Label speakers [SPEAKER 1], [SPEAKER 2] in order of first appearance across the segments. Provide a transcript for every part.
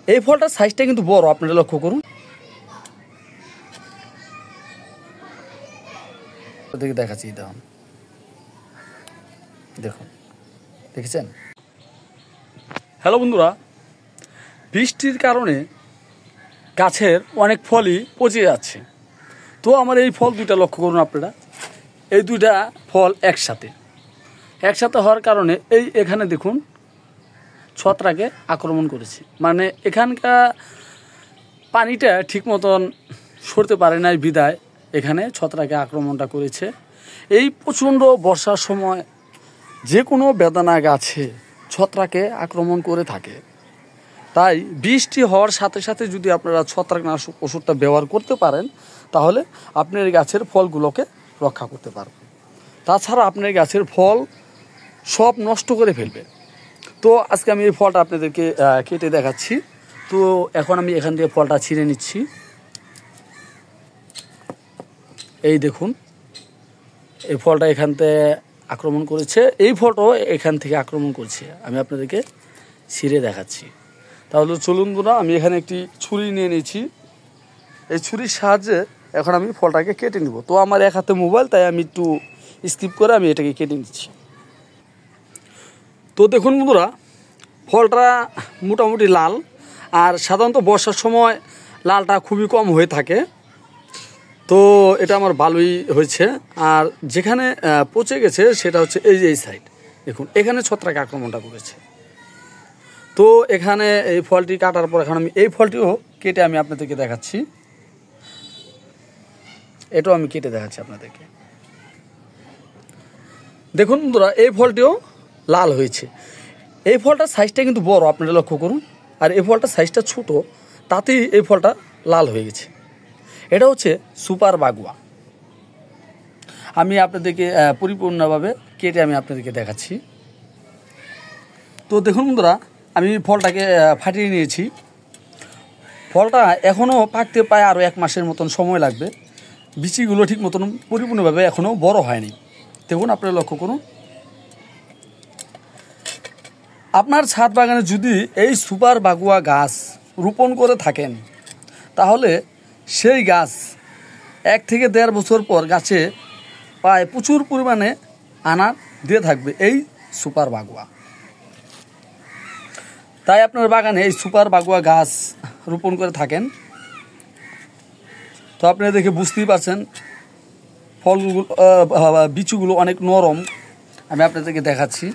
[SPEAKER 1] এই ফলটার সাইজটা কিন্তু বড়, আপনারা লক্ষ্য করুন। ওদিকে দেখাচ্ছি, দেখুন দেখুন, দেখেছেন? হ্যালো বন্ধুরা, বৃষ্টির কারণে গাছের অনেক ফলই পচে যাচ্ছে। তো আমার এই ফল দুইটা লক্ষ্য করুন আপনারা, এই দুইটা ফল একসাথে হওয়ার কারণে এখানে দেখুন ছত্রাকে আক্রমণ করেছে। মানে এখানকার পানিটা ঠিক মতন সরতে পারে নাই বিদায় এখানে ছত্রাকে আক্রমণটা করেছে। এই প্রচণ্ড বর্ষার সময় যে কোনো বেদানা গাছে ছত্রাকে আক্রমণ করে থাকে। তাই বৃষ্টি হওয়ার সাথে সাথে যদি আপনারা ছত্রাকনাশক ওষুধটা ব্যবহার করতে পারেন, তাহলে আপনার গাছের ফলগুলোকে রক্ষা করতে পারবেন। তাছাড়া আপনার গাছের ফল সব নষ্ট করে ফেলবে। তো আজকে আমি এই ফলটা আপনাদেরকে কেটে দেখাচ্ছি। তো এখন আমি এখান থেকে ফলটা ছিঁড়ে নিচ্ছি। এই দেখুন, এই ফলটা এখান থেকে আক্রমণ করেছে, এই ফলটাও এখান থেকে আক্রমণ করছে। আমি আপনাদেরকে ছিঁড়ে দেখাচ্ছি। তাহলে চলুন বন্ধুরা, আমি এখানে একটি ছুরি নিয়ে নিয়েছি। এই ছুরির সাহায্যে এখন আমি ফলটাকে কেটে নিব। তো আমার এক হাতে মোবাইল, তাই আমি একটু স্কিপ করে আমি এটাকে কেটে নিচ্ছি। তো দেখুন বন্ধুরা, ফলটা মোটামুটি লাল, আর সাধারণত বর্ষার সময় লালটা খুবই কম হয়ে থাকে। তো এটা আমার ভালোই হয়েছে। আর যেখানে পচে গেছে সেটা হচ্ছে এই সাইড, দেখুন এখানে ছত্রাক আক্রমণটা করেছে। তো এখানে এই ফলটি কাটার পর এখন আমি এই ফলটিও কেটে আমি আপনাদেরকে দেখাচ্ছি। এটাও আমি কেটে দেখাচ্ছি আপনাদেরকে। দেখুন বন্ধুরা, এই ফলটিও লাল হয়েছে। এই ফলটার সাইজটা কিন্তু বড়, আপনারা লক্ষ্য করুন। আর এই ফলটার সাইজটা ছোট, তাতেই এই ফলটা লাল হয়ে গেছে। এটা হচ্ছে সুপার বাগুয়া। আমি আপনাদেরকে পরিপূর্ণভাবে কেটে আমি আপনাদেরকে দেখাচ্ছি। তো দেখুন বন্ধুরা, আমি ফলটাকে ফাটিয়ে নিয়েছি। ফলটা এখনও পাকতে প্রায় আরও 1 মাসের মতন সময় লাগবে। বিচিগুলো ঠিক মতন পরিপূর্ণভাবে এখনও বড় হয়নি। দেখুন, আপনারা লক্ষ্য করুন। আপনার ছাদ বাগানে যদি এই সুপার বাগুয়া গাছ রোপণ করে থাকেন, তাহলে সেই গাছ 1 থেকে 1.5 বছর পর গাছে প্রায় প্রচুর পরিমাণে আনার দিয়ে থাকবে এই সুপার বাগুয়া। তাই আপনার বাগানে এই সুপার বাগুয়া গাছ রোপণ করে থাকেন। তো আপনারা দেখে বুঝতেই পারছেন ফলগুলো, বিচুগুলো অনেক নরম। আমি আপনাদেরকে দেখাচ্ছি,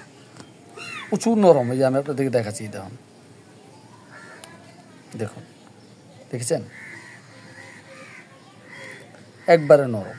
[SPEAKER 1] প্রচুর নরম। এই যে আমি আপনাদেরকে দেখাচ্ছি, দেখুন দেখুন, দেখেছেন? একবারে নরম।